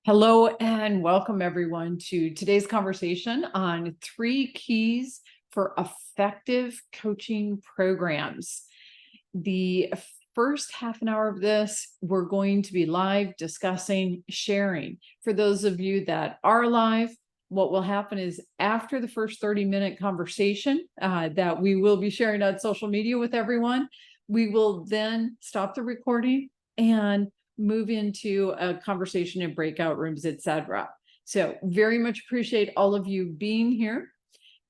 Hello and welcome everyone to today's conversation on 3 keys for effective coaching programs. The first half an hour of this, we're going to be live discussing, sharing. For those of you that are live, what will happen is after the first 30-minute conversation that we will be sharing on social media with everyone, we will then stop the recording and move into a conversation in breakout rooms, etc. So very much appreciate all of you being here.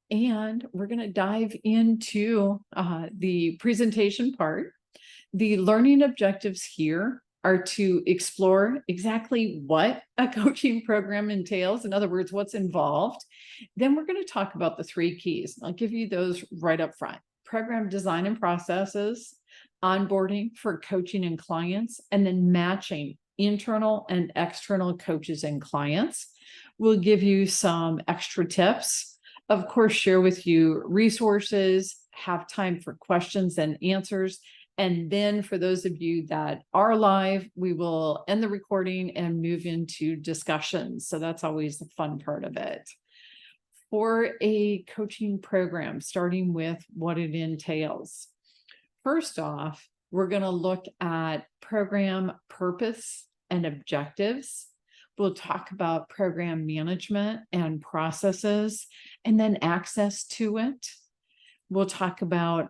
And we're going to dive into the presentation part. The learning objectives here are to explore exactly what a coaching program entails. In other words, what's involved. Then we're going to talk about the 3 keys. I'll give you those right up front. Program design and processes, onboarding for coaching and clients, and then matching internal and external coaches and clients. We'll give you some extra tips, of course, share with you resources, have time for questions and answers. And then for those of you that are live, we will end the recording and move into discussions. So that's always the fun part of it. For a coaching program, starting with what it entails. First off, we're going to look at program purpose and objectives. We'll talk about program management and processes, and then access to it. We'll talk about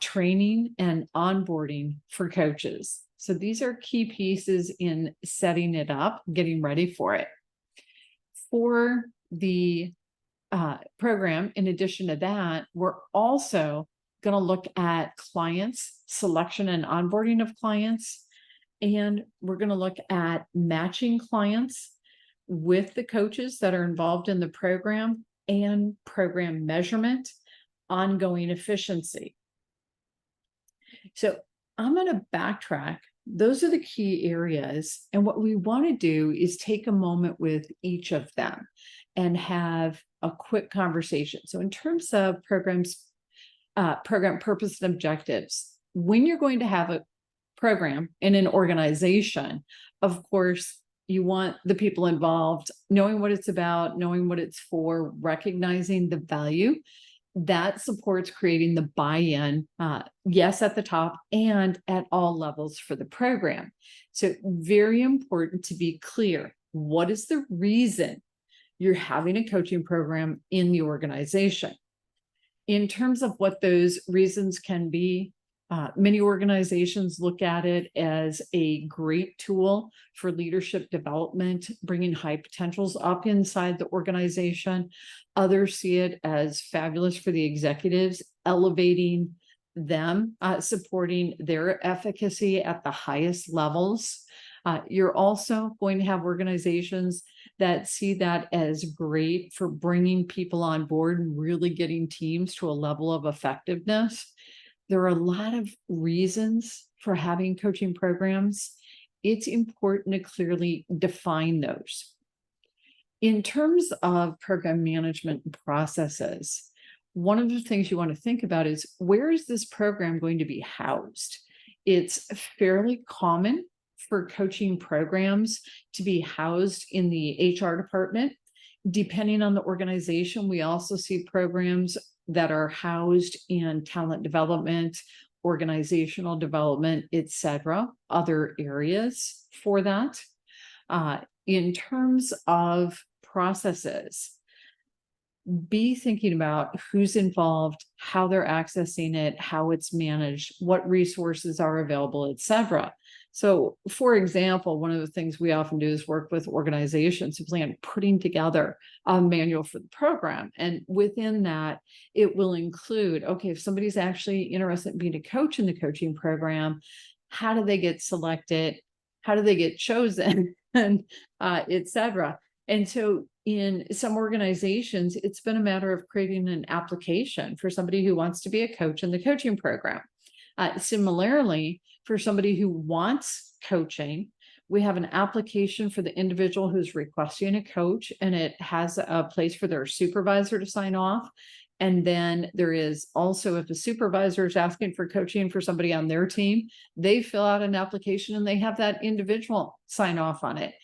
training and onboarding for coaches. So these are key pieces in setting it up, getting ready for it. For the program, in addition to that, we're also going to look at clients, selection and onboarding of clients, and we're going to look at matching clients with the coaches that are involved in the program and program measurement, ongoing efficiency. So I'm going to backtrack. Those are the key areas. And what we want to do is take a moment with each of them and have a quick conversation. So in terms of program purpose and objectives, when you're going to have a program in an organization, of course, you want the people involved knowing what it's about, knowing what it's for, recognizing the value. That supports creating the buy-in, yes, at the top and at all levels for the program. So very important to be clear. What is the reason you're having a coaching program in the organization? In terms of what those reasons can be, many organizations look at it as a great tool for leadership development, bringing high potentials up inside the organization. Others see it as fabulous for the executives, elevating them, supporting their efficacy at the highest levels. You're also going to have organizations that see that as great for bringing people on board and really getting teams to a level of effectiveness. There are a lot of reasons for having coaching programs. It's important to clearly define those. In terms of program management processes, one of the things you want to think about is, where is this program going to be housed? It's fairly common for coaching programs to be housed in the HR department. Depending on the organization, we also see programs that are housed in talent development, organizational development, etc., other areas for that. In terms of processes, be thinking about who's involved, how they're accessing it, how it's managed, what resources are available, etc. So, for example, one of the things we often do is work with organizations who plan putting together a manual for the program. And within that, it will include, okay, if somebody's actually interested in being a coach in the coaching program, how do they get selected? How do they get chosen? And etc. And so in some organizations, it's been a matter of creating an application for somebody who wants to be a coach in the coaching program. Similarly, for somebody who wants coaching, we have an application for the individual who's requesting a coach, and it has a place for their supervisor to sign off. And then there is also, if a supervisor is asking for coaching for somebody on their team, they fill out an application and they have that individual sign off on it.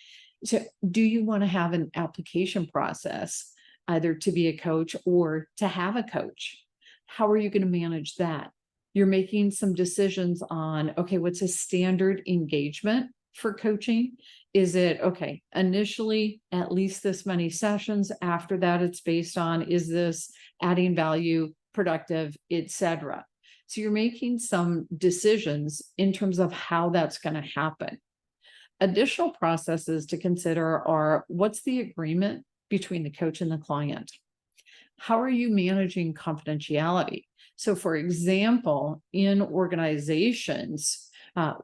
So do you want to have an application process, either to be a coach or to have a coach? How are you going to manage that? You're making some decisions on, okay, what's a standard engagement for coaching? Is it, okay, initially at least this many sessions, after that it's based on, is this adding value, productive, etc. So you're making some decisions in terms of how that's going to happen. Additional processes to consider are, what's the agreement between the coach and the client? How are you managing confidentiality? So, for example, in organizations,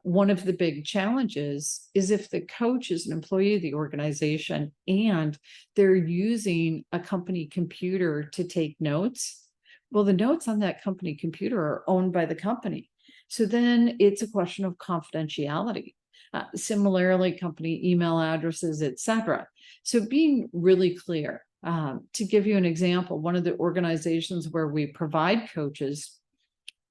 one of the big challenges is if the coach is an employee of the organization and they're using a company computer to take notes. Well, the notes on that company computer are owned by the company. So then it's a question of confidentiality. Similarly, company email addresses, etc. So being really clear. To give you an example, one of the organizations where we provide coaches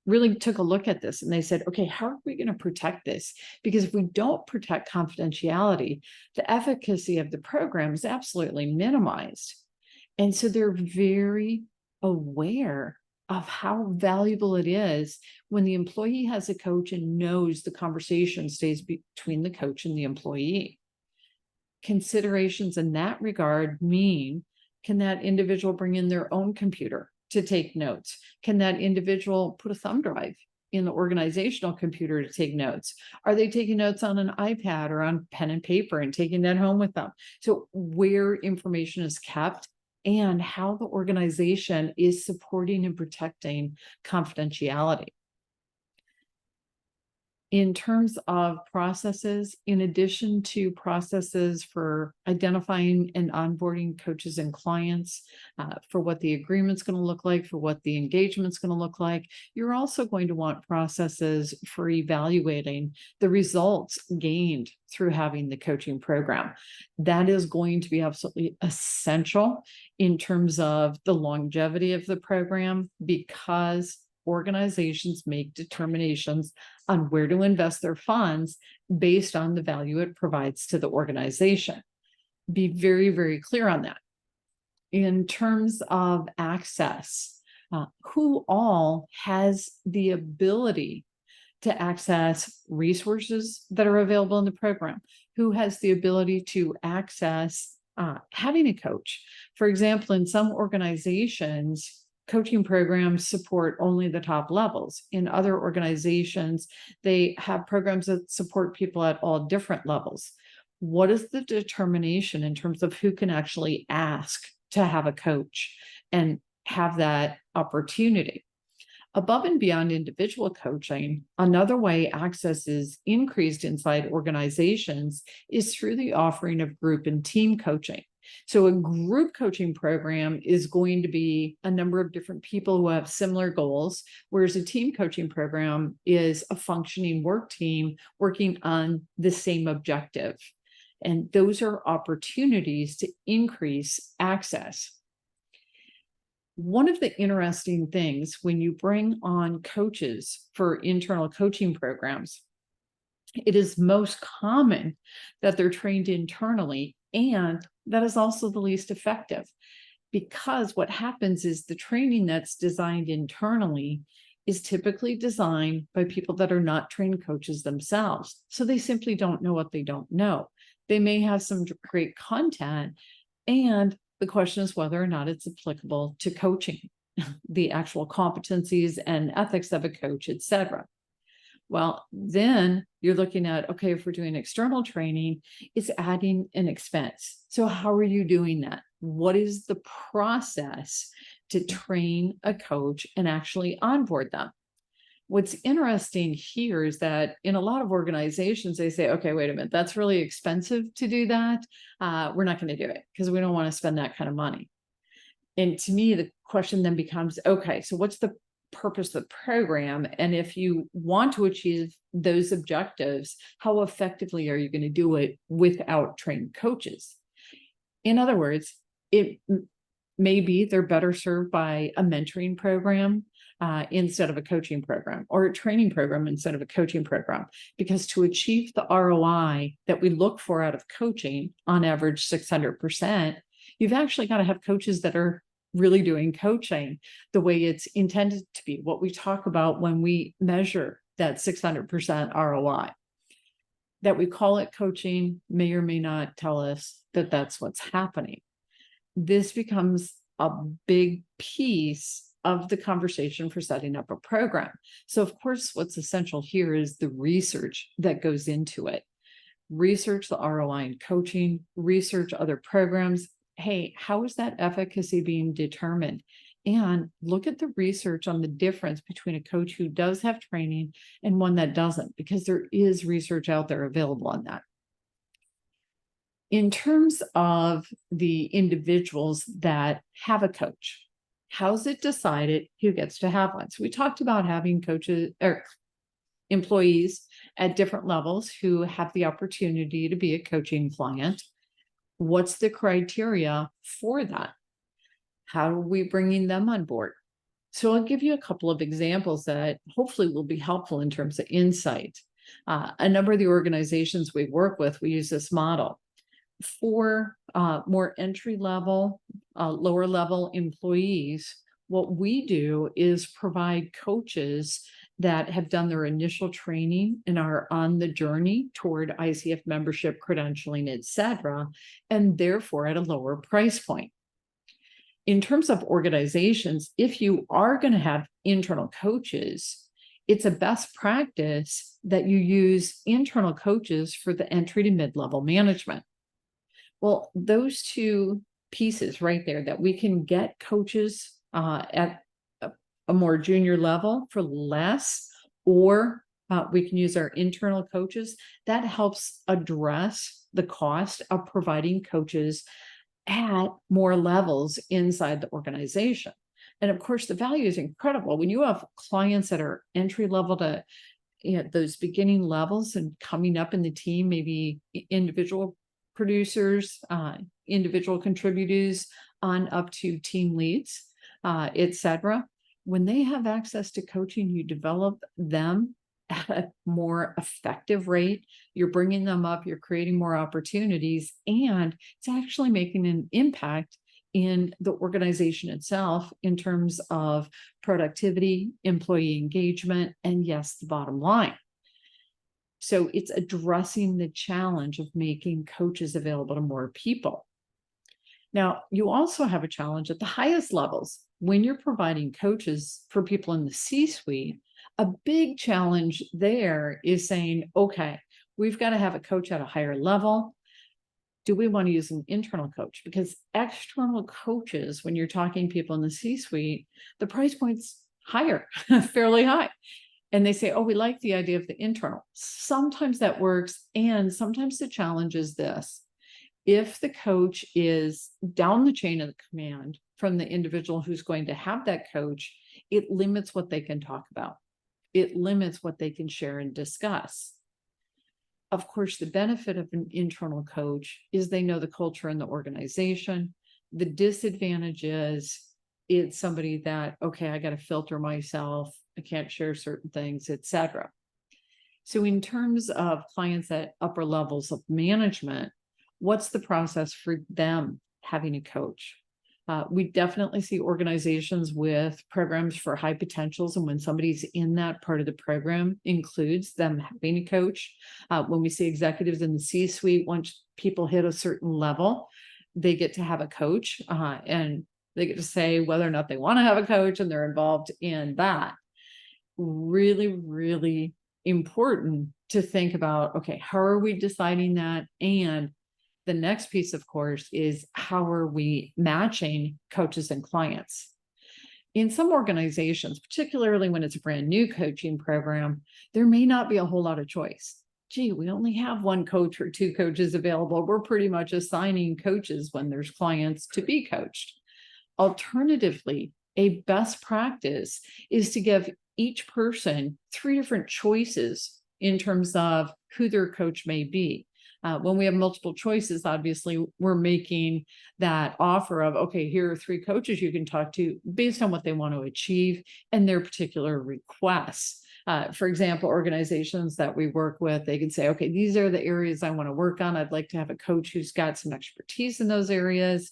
really took a look at this and they said, okay, how are we going to protect this? Because if we don't protect confidentiality, the efficacy of the program is absolutely minimized. And so they're very aware of how valuable it is when the employee has a coach and knows the conversation stays between the coach and the employee. Considerations in that regard mean, can that individual bring in their own computer to take notes? Can that individual put a thumb drive in the organizational computer to take notes? Are they taking notes on an iPad or on pen and paper and taking that home with them? So where information is kept and how the organization is supporting and protecting confidentiality. In terms of processes, in addition to processes for identifying and onboarding coaches and clients, for what the agreement's going to look like, for what the engagement's going to look like, you're also going to want processes for evaluating the results gained through having the coaching program. That is going to be absolutely essential in terms of the longevity of the program, because organizations make determinations on where to invest their funds based on the value it provides to the organization. Be very, very clear on that. In terms of access, who all has the ability to access resources that are available in the program? Who has the ability to access having a coach? For example, in some organizations, coaching programs support only the top levels. In other organizations, they have programs that support people at all different levels. What is the determination in terms of who can actually ask to have a coach and have that opportunity? Above and beyond individual coaching, another way access is increased inside organizations is through the offering of group and team coaching. So a group coaching program is going to be a number of different people who have similar goals, whereas a team coaching program is a functioning work team working on the same objective. And those are opportunities to increase access. One of the interesting things when you bring on coaches for internal coaching programs, it is most common that they're trained internally, and that is also the least effective, because what happens is the training that's designed internally is typically designed by people that are not trained coaches themselves. So they simply don't know what they don't know. They may have some great content, and the question is whether or not it's applicable to coaching, the actual competencies and ethics of a coach, etc. Well, then you're looking at, okay, if we're doing external training, it's adding an expense. So how are you doing that? What is the process to train a coach and actually onboard them? What's interesting here is that in a lot of organizations, they say, okay, wait a minute, that's really expensive to do that. We're not going to do it because we don't want to spend that kind of money. And to me, the question then becomes, okay, so what's the purpose of the program? And if you want to achieve those objectives, how effectively are you going to do it without trained coaches? In other words, it maybe they're better served by a mentoring program, instead of a coaching program, or a training program instead of a coaching program. Because to achieve the ROI that we look for out of coaching, on average 600%, you've actually got to have coaches that are really doing coaching the way it's intended to be, what we talk about when we measure that 600% ROI. That we call it coaching may or may not tell us that that's what's happening. This becomes a big piece of the conversation for setting up a program. So of course, what's essential here is the research that goes into it. Research the ROI in coaching, research other programs. Hey, how is that efficacy being determined? And look at the research on the difference between a coach who does have training and one that doesn't, because there is research out there available on that. In terms of the individuals that have a coach, how's it decided who gets to have one? So we talked about having coaches or employees at different levels who have the opportunity to be a coaching client. What's the criteria for that? How are we bringing them on board? So I'll give you a couple of examples that hopefully will be helpful in terms of insight. A number of the organizations we work with, we use this model. For more entry level, lower level employees, what we do is provide coaches that have done their initial training and are on the journey toward ICF membership, credentialing, et cetera, and therefore at a lower price point. In terms of organizations, if you are going to have internal coaches, it's a best practice that you use internal coaches for the entry to mid-level management. Well, those two pieces right there, that we can get coaches at a more junior level for less, or we can use our internal coaches, that helps address the cost of providing coaches at more levels inside the organization. And of course, the value is incredible. When you have clients that are entry level to those beginning levels and coming up in the team, maybe individual producers, individual contributors on up to team leads, et cetera. When they have access to coaching, you develop them at a more effective rate. You're bringing them up, you're creating more opportunities, and it's actually making an impact in the organization itself in terms of productivity, employee engagement, and yes, the bottom line. So it's addressing the challenge of making coaches available to more people. Now, you also have a challenge at the highest levels. When you're providing coaches for people in the C-suite, a big challenge there is saying, okay, we've got to have a coach at a higher level. Do we want to use an internal coach? Because external coaches, when you're talking people in the C-suite, the price point's higher, fairly high. And they say, oh, we like the idea of the internal. Sometimes that works. And sometimes the challenge is this. If the coach is down the chain of command from the individual who's going to have that coach, it limits what they can talk about. It limits what they can share and discuss. Of course, the benefit of an internal coach is they know the culture in the organization. The disadvantage is it's somebody that, okay, I got to filter myself. I can't share certain things, et cetera. So in terms of clients at upper levels of management, what's the process for them having a coach? We definitely see organizations with programs for high potentials. And when somebody's in that part of the program, includes them having a coach. When we see executives in the C-suite, once people hit a certain level, they get to have a coach and they get to say whether or not they want to have a coach, and they're involved in that. Really, really important to think about, okay, how are we deciding that? And the next piece, of course, is how are we matching coaches and clients? In some organizations, particularly when it's a brand new coaching program, there may not be a whole lot of choice. Gee, we only have one coach or two coaches available. We're pretty much assigning coaches when there's clients to be coached. Alternatively, a best practice is to give each person 3 different choices in terms of who their coach may be. When we have multiple choices, obviously, we're making that offer of, okay, here are 3 coaches you can talk to based on what they want to achieve and their particular requests. For example, organizations that we work with, they can say, okay, these are the areas I want to work on. I'd like to have a coach who's got some expertise in those areas.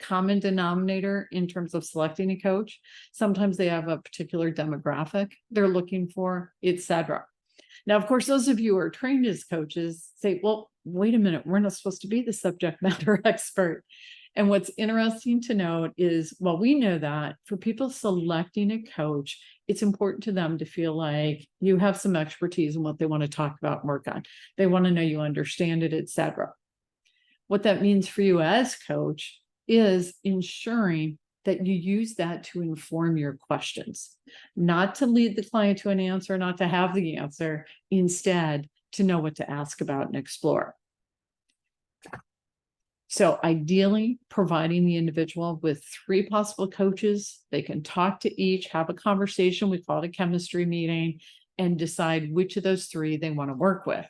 Common denominator in terms of selecting a coach. Sometimes they have a particular demographic they're looking for, etc. Now, of course, those of you who are trained as coaches say, well, wait a minute, we're not supposed to be the subject matter expert. And what's interesting to note is, well, we know that for people selecting a coach, it's important to them to feel like you have some expertise in what they want to talk about and work on. They want to know you understand it, etc. What that means for you as coach is ensuring that you use that to inform your questions, not to lead the client to an answer, not to have the answer, instead to know what to ask about and explore. So ideally, providing the individual with 3 possible coaches, they can talk to each, have a conversation, we call it a chemistry meeting, and decide which of those 3 they want to work with.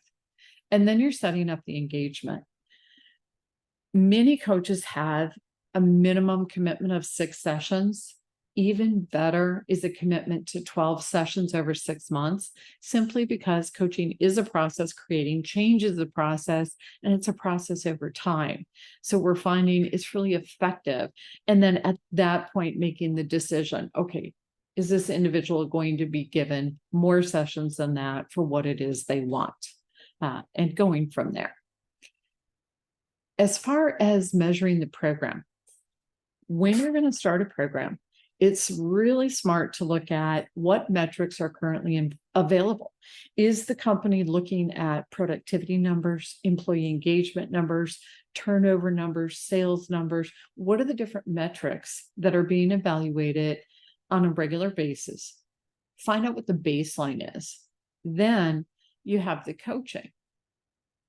And then you're setting up the engagement. Many coaches have a minimum commitment of 6 sessions. Even better is a commitment to 12 sessions over 6 months, simply because coaching is a process, creating change is a process, and it's a process over time. So we're finding it's really effective. And then at that point, making the decision, okay, is this individual going to be given more sessions than that for what it is they want? And going from there. As far as measuring the program, when you're going to start a program, it's really smart to look at what metrics are currently available. Is the company looking at productivity numbers, employee engagement numbers, turnover numbers, sales numbers? What are the different metrics that are being evaluated on a regular basis? Find out what the baseline is. Then you have the coaching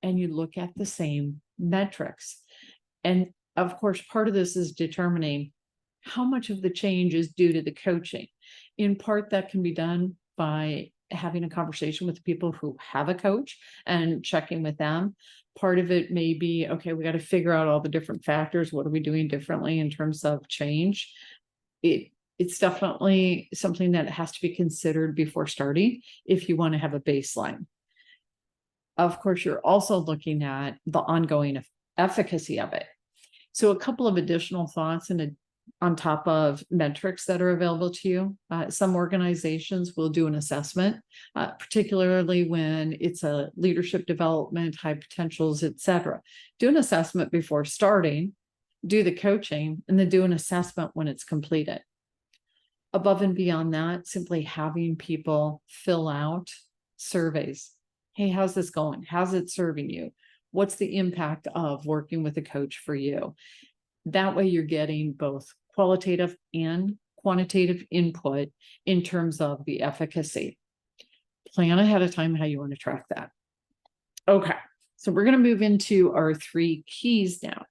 and you look at the same metrics. And of course, part of this is determining how much of the change is due to the coaching. In part, that can be done by having a conversation with people who have a coach and checking with them. Part of it may be, okay, we got to figure out all the different factors. What are we doing differently in terms of change? It's definitely something that has to be considered before starting if you want to have a baseline. Of course, you're also looking at the ongoing efficacy of it. So a couple of additional thoughts on top of metrics that are available to you. Some organizations will do an assessment, particularly when it's a leadership development, high potentials, etc. Do an assessment before starting, do the coaching, and then do an assessment when it's completed. Above and beyond that, simply having people fill out surveys. Hey, how's this going? How's it serving you? What's the impact of working with a coach for you? That way you're getting both qualitative and quantitative input in terms of the efficacy. Plan ahead of time how you want to track that. Okay, so we're going to move into our 3 keys now.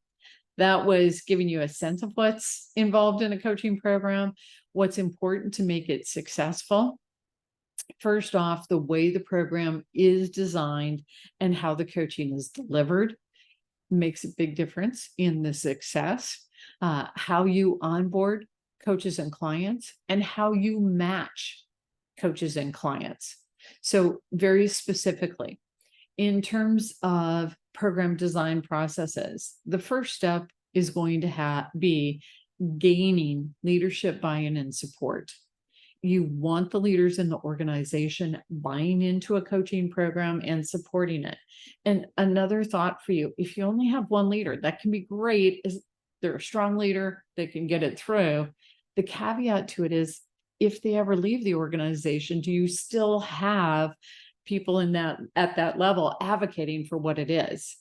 That was giving you a sense of what's involved in a coaching program, what's important to make it successful. First off, the way the program is designed and how the coaching is delivered makes a big difference in the success. How you onboard coaches and clients, and how you match coaches and clients. So very specifically, in terms of program design processes, the first step is going to be gaining leadership buy-in and support. You want the leaders in the organization buying into a coaching program and supporting it. And another thought for you, if you only have one leader, that can be great. Is they're a strong leader, they can get it through. The caveat to it is, if they ever leave the organization, do you still have people at that level advocating for what it is?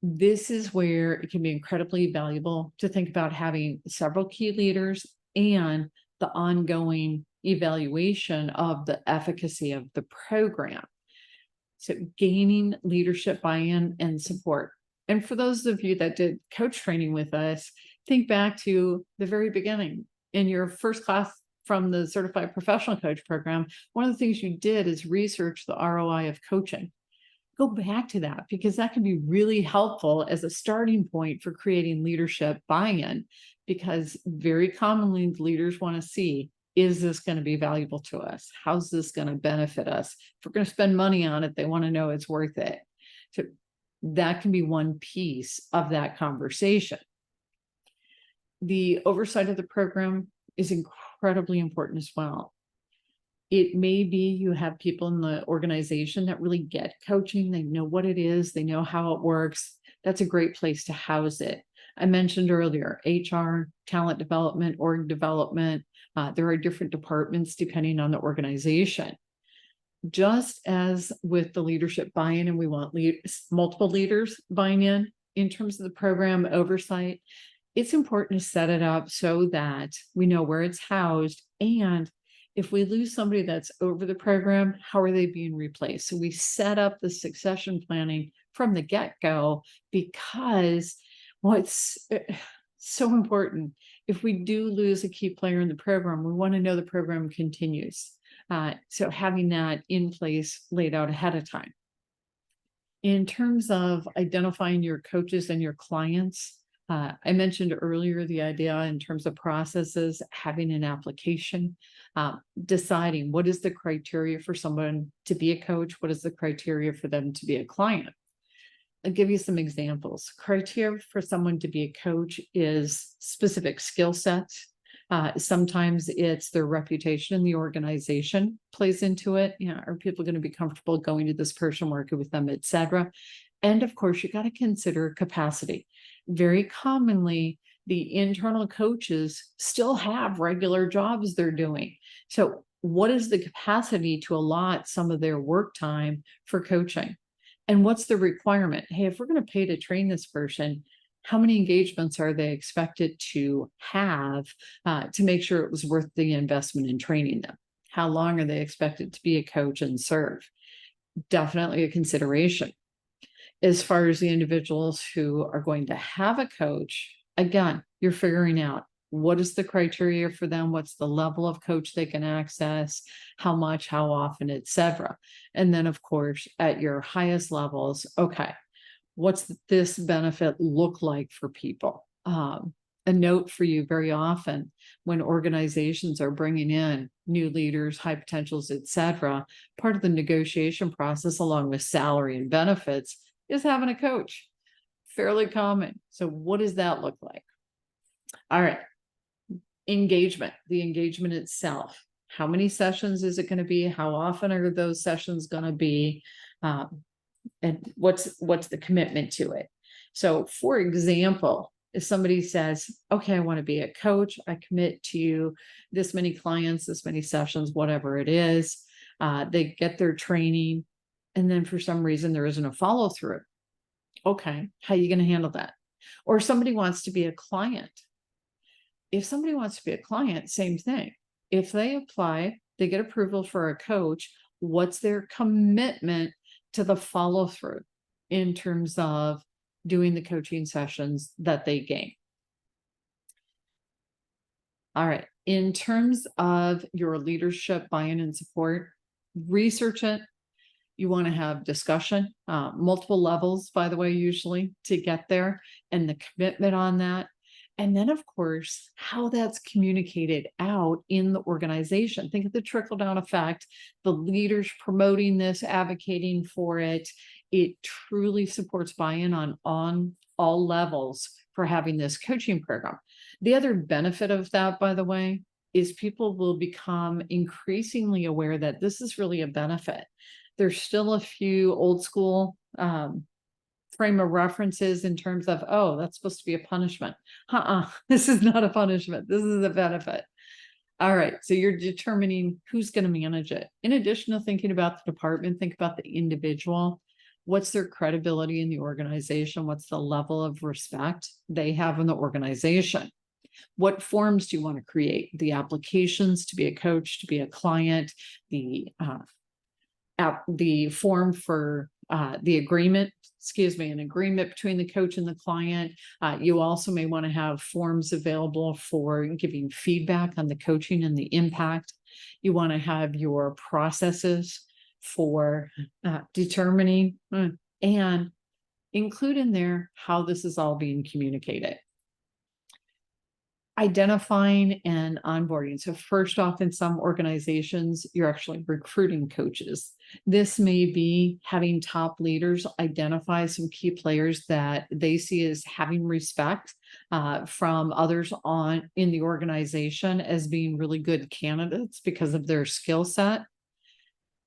This is where it can be incredibly valuable to think about having several key leaders and the ongoing evaluation of the efficacy of the program. So gaining leadership buy-in and support. And for those of you that did coach training with us, think back to the very beginning. In your first class from the Certified Professional Coach program, one of the things you did is research the ROI of coaching. Go back to that because that can be really helpful as a starting point for creating leadership buy-in, because very commonly leaders want to see, is this going to be valuable to us? How's this going to benefit us? If we're going to spend money on it, they want to know it's worth it. So that can be one piece of that conversation. The oversight of the program is incredibly important as well. It may be you have people in the organization that really get coaching. They know what it is. They know how it works. That's a great place to house it. I mentioned earlier, HR, talent development, org development. There are different departments depending on the organization. Just as with the leadership buy-in, and we want multiple leaders buying in terms of the program oversight, it's important to set it up so that we know where it's housed, and if we lose somebody that's over the program, how are they being replaced? So we set up the succession planning from the get-go, because what's so important, if we do lose a key player in the program, we want to know the program continues. So having that in place laid out ahead of time. In terms of identifying your coaches and your clients, I mentioned earlier the idea in terms of processes, having an application, deciding what is the criteria for someone to be a coach, what is the criteria for them to be a client. I'll give you some examples. Criteria for someone to be a coach is specific skill sets. Sometimes it's their reputation in the organization plays into it. Are people going to be comfortable going to this person, working with them, etc.? And of course, you got to consider capacity. Very commonly, the internal coaches still have regular jobs they're doing. So what is the capacity to allot some of their work time for coaching? And what's the requirement? Hey, if we're going to pay to train this person, how many engagements are they expected to have to make sure it was worth the investment in training them? How long are they expected to be a coach and serve? Definitely a consideration. As far as the individuals who are going to have a coach, again, you're figuring out what is the criteria for them, what's the level of coach they can access, how much, how often, etc. And then, of course, at your highest levels, okay, what's this benefit look like for people? A note for you, very often when organizations are bringing in new leaders, high potentials, etc., part of the negotiation process along with salary and benefits is having a coach. Fairly common. So what does that look like? All right. Engagement, the engagement itself. How many sessions is it going to be? How often are those sessions going to be? And what's the commitment to it? So for example, if somebody says, okay, I want to be a coach, I commit to this many clients, this many sessions, whatever it is, they get their training, and then for some reason there isn't a follow through. Okay, how are you going to handle that? Or somebody wants to be a client. If somebody wants to be a client, same thing. If they apply, they get approval for a coach, what's their commitment to the follow through in terms of doing the coaching sessions that they gain? All right. In terms of your leadership buy-in and support, research it. You want to have discussion, multiple levels, by the way, usually to get there, and the commitment on that. And then, of course, how that's communicated out in the organization. Think of the trickle-down effect, the leaders promoting this, advocating for it. It truly supports buy-in on all levels for having this coaching program. The other benefit of that, by the way, is people will become increasingly aware that this is really a benefit. There's still a few old school frame of references in terms of, oh, that's supposed to be a punishment. This is not a punishment. This is a benefit. All right. So you're determining who's going to manage it. In addition to thinking about the department, think about the individual. What's their credibility in the organization? What's the level of respect they have in the organization? What forms do you want to create? The applications to be a coach, to be a client, the form for the agreement, an agreement between the coach and the client. You also may want to have forms available for giving feedback on the coaching and the impact. You want to have your processes. for determining and include in there how this is all being communicated. Identifying and onboarding. So first off, in some organizations, you're actually recruiting coaches. This may be having top leaders identify some key players that they see as having respect from others in the organization as being really good candidates because of their skill set,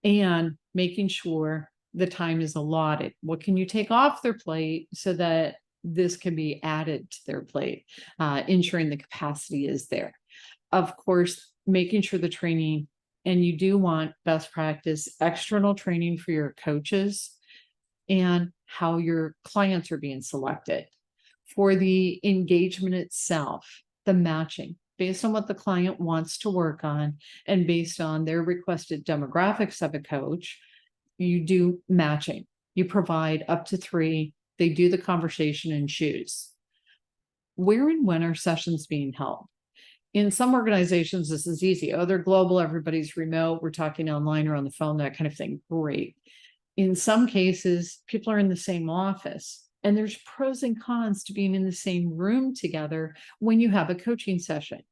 and making sure the time is allotted. What can you take off their plate so that this can be added to their plate, ensuring the capacity is there. Of course, making sure the training, and you do want best practice external training for your coaches and how your clients are being selected. For the engagement itself, the matching, based on what the client wants to work on and based on their requested demographics of a coach, you do matching. You provide up to 3. They do the conversation and choose. Where and when are sessions being held? In some organizations, this is easy. Oh, they're global, everybody's remote, we're talking online or on the phone, that kind of thing. Great. In some cases, people are in the same office, and there's pros and cons to being in the same room together when you have a coaching session.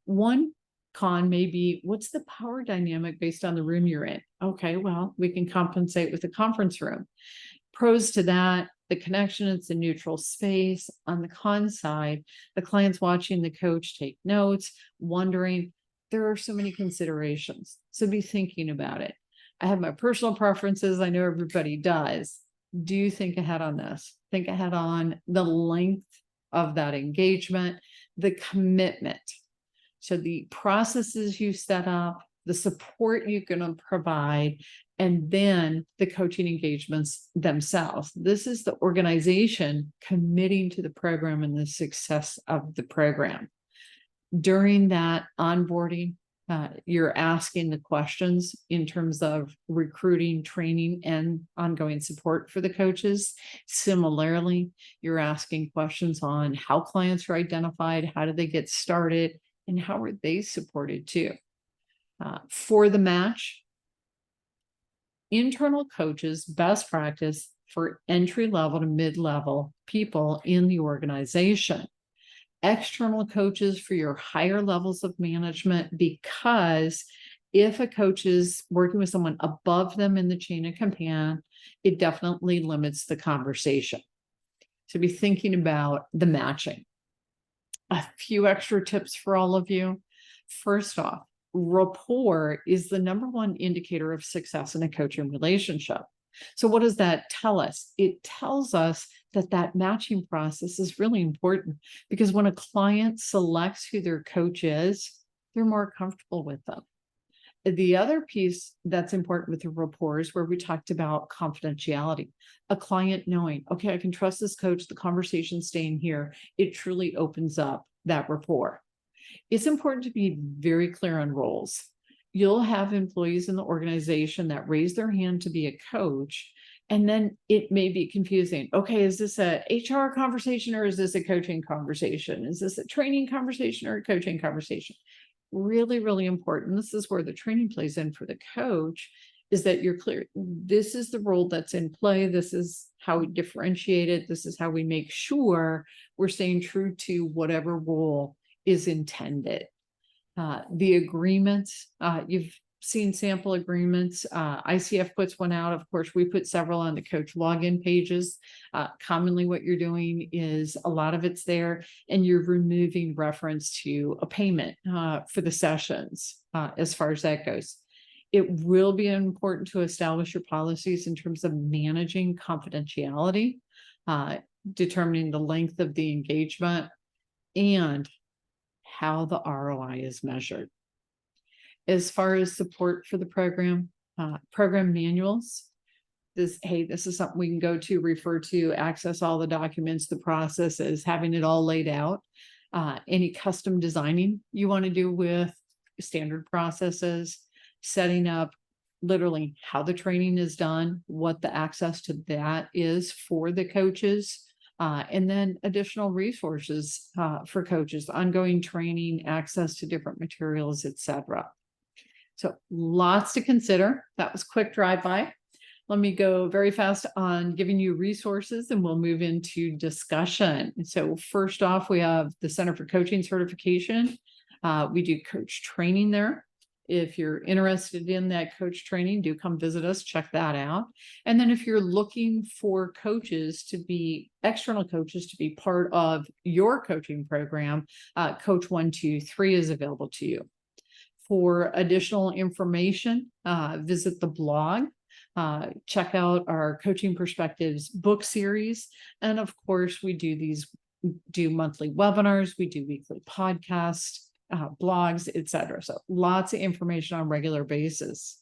One con may be, what's the power dynamic based on the room you're in? Okay, well, we can compensate with the conference room. Pros to that, the connection, it's a neutral space. On the con side, the client's watching the coach take notes, wondering. There are so many considerations. So be thinking about it. I have my personal preferences. I know everybody does. Do think ahead on this. Think ahead on the length of that engagement, the commitment. So the processes you set up, the support you're going to provide, and then the coaching engagements themselves. This is the organization committing to the program and the success of the program. During that onboarding, you're asking the questions in terms of recruiting, training, and ongoing support for the coaches. Similarly, you're asking questions on how clients are identified, how do they get started, and how are they supported too. For the match, internal coaches, best practice for entry-level to mid-level people in the organization. External coaches for your higher levels of management, because if a coach is working with someone above them in the chain of command, it definitely limits the conversation. So be thinking about the matching. A few extra tips for all of you. First off, rapport is the number one indicator of success in a coaching relationship. So what does that tell us? It tells us that that matching process is really important, because when a client selects who their coach is, they're more comfortable with them. The other piece that's important with the rapport is where we talked about confidentiality. A client knowing, okay, I can trust this coach, the conversation's staying here. It truly opens up that rapport. It's important to be very clear on roles. You'll have employees in the organization that raise their hand to be a coach, and then it may be confusing. Okay, is this a HR conversation or is this a coaching conversation? Is this a training conversation or a coaching conversation? Really, really important. This is where the training plays in for the coach, is that you're clear. This is the role that's in play. This is how we differentiate it. This is how we make sure we're staying true to whatever role is intended. The agreements, you've seen sample agreements. ICF puts one out. Of course, we put several on the coach login pages. Commonly what you're doing is a lot of it's there, and you're removing reference to a payment for the sessions as far as that goes. It will be important to establish your policies in terms of managing confidentiality, determining the length of the engagement, and how the ROI is measured. As far as support for the program manuals, this is something we can go to, refer to, access all the documents, the processes, having it all laid out. Any custom designing you want to do with standard processes, setting up literally how the training is done, what the access to that is for the coaches, and then additional resources for coaches, ongoing training, access to different materials, etc. So lots to consider. That was quick drive-by. Let me go very fast on giving you resources and we'll move into discussion. So first off, we have the Center for Coaching Certification. We do coach training there. If you're interested in that coach training, do come visit us, check that out. And then if you're looking for coaches to be external coaches to be part of your coaching program, Coach 123 is available to you. For additional information, visit the blog. Check out our Coaching Perspectives book series. And of course, we do monthly webinars, we do weekly podcasts, blogs, etc. So lots of information on a regular basis.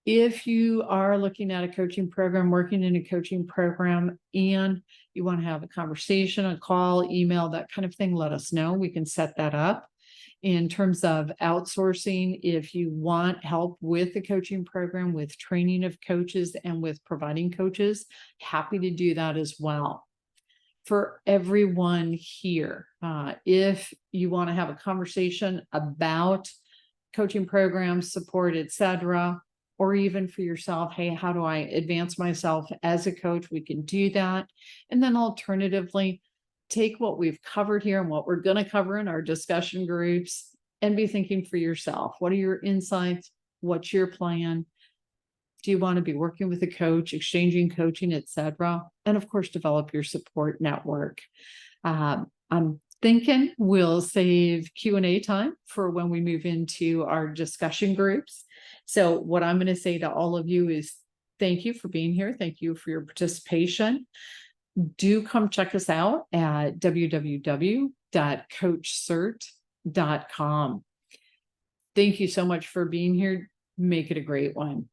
If you are looking at a coaching program, working in a coaching program, and you want to have a conversation, a call, email, that kind of thing, let us know. We can set that up. In terms of outsourcing, if you want help with the coaching program, with training of coaches and with providing coaches, happy to do that as well. For everyone here, if you want to have a conversation about coaching programs, support, etc., or even for yourself, hey, how do I advance myself as a coach? We can do that. And then alternatively, take what we've covered here and what we're going to cover in our discussion groups and be thinking for yourself. What are your insights? What's your plan? Do you want to be working with a coach, exchanging coaching, etc.? And of course, develop your support network. I'm thinking we'll save Q&A time for when we move into our discussion groups. So what I'm going to say to all of you is thank you for being here. Thank you for your participation. Do come check us out at www.coachcert.com. Thank you so much for being here. Make it a great one.